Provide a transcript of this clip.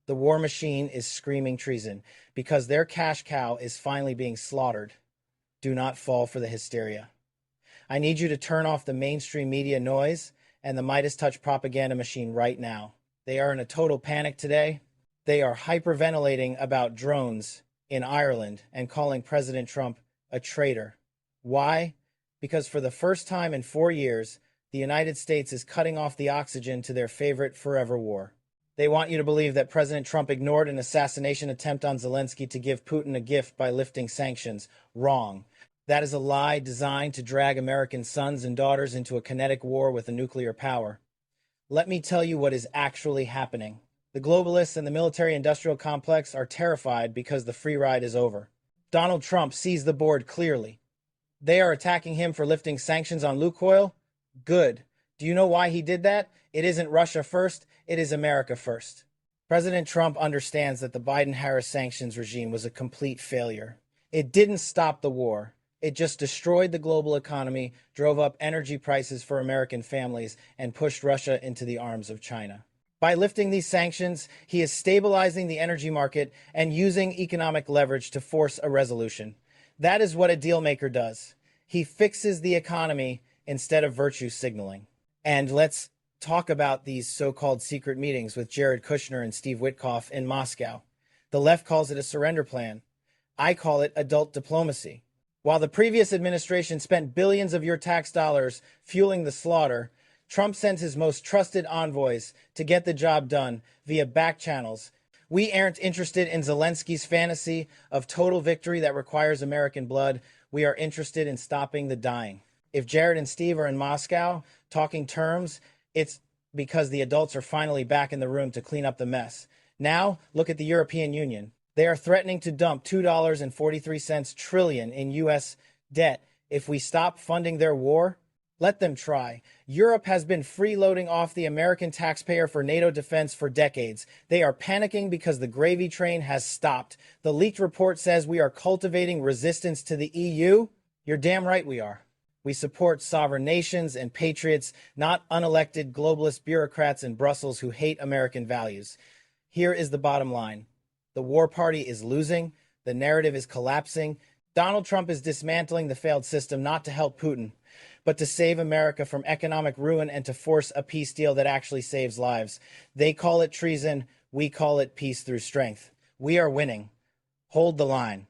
The war machine is screaming treason because their cash cow is finally being slaughtered. Do not fall for the hysteria. I need you to turn off the mainstream media noise and the Midas Touch propaganda machine right now. They are in a total panic today. They are hyperventilating about drones in Ireland and calling President Trump a traitor. Why? Because for the first time in 4 years, the United States is cutting off the oxygen to their favorite forever war. They want you to believe that President Trump ignored an assassination attempt on Zelensky to give Putin a gift by lifting sanctions. Wrong. That is a lie designed to drag American sons and daughters into a kinetic war with a nuclear power. Let me tell you what is actually happening. The globalists and the military-industrial complex are terrified because the free ride is over. Donald Trump sees the board clearly. They are attacking him for lifting sanctions on Lukoil? Good. Do you know why he did that? It isn't Russia first, it is America first. President Trump understands that the Biden-Harris sanctions regime was a complete failure. It didn't stop the war. It just destroyed the global economy, drove up energy prices for American families, and pushed Russia into the arms of China. By lifting these sanctions, he is stabilizing the energy market and using economic leverage to force a resolution. That is what a dealmaker does. He fixes the economy instead of virtue signaling. And let's talk about these so-called secret meetings with Jared Kushner and Steve Witkoff in Moscow. The left calls it a surrender plan. I call it adult diplomacy. While the previous administration spent billions of your tax dollars fueling the slaughter, Trump sends his most trusted envoys to get the job done via back channels. We aren't interested in Zelensky's fantasy of total victory that requires American blood. We are interested in stopping the dying. If Jared and Steve are in Moscow talking terms, it's because the adults are finally back in the room to clean up the mess. Now, look at the European Union. They are threatening to dump $2.43 trillion in U.S. debt if we stop funding their war. Let them try. Europe has been freeloading off the American taxpayer for NATO defense for decades. They are panicking because the gravy train has stopped. The leaked report says we are cultivating resistance to the EU. You're damn right we are. We support sovereign nations and patriots, not unelected globalist bureaucrats in Brussels who hate American values. Here is the bottom line. The war party is losing. The narrative is collapsing. Donald Trump is dismantling the failed system not to help Putin, but to save America from economic ruin and to force a peace deal that actually saves lives. They call it treason. We call it peace through strength. We are winning. Hold the line.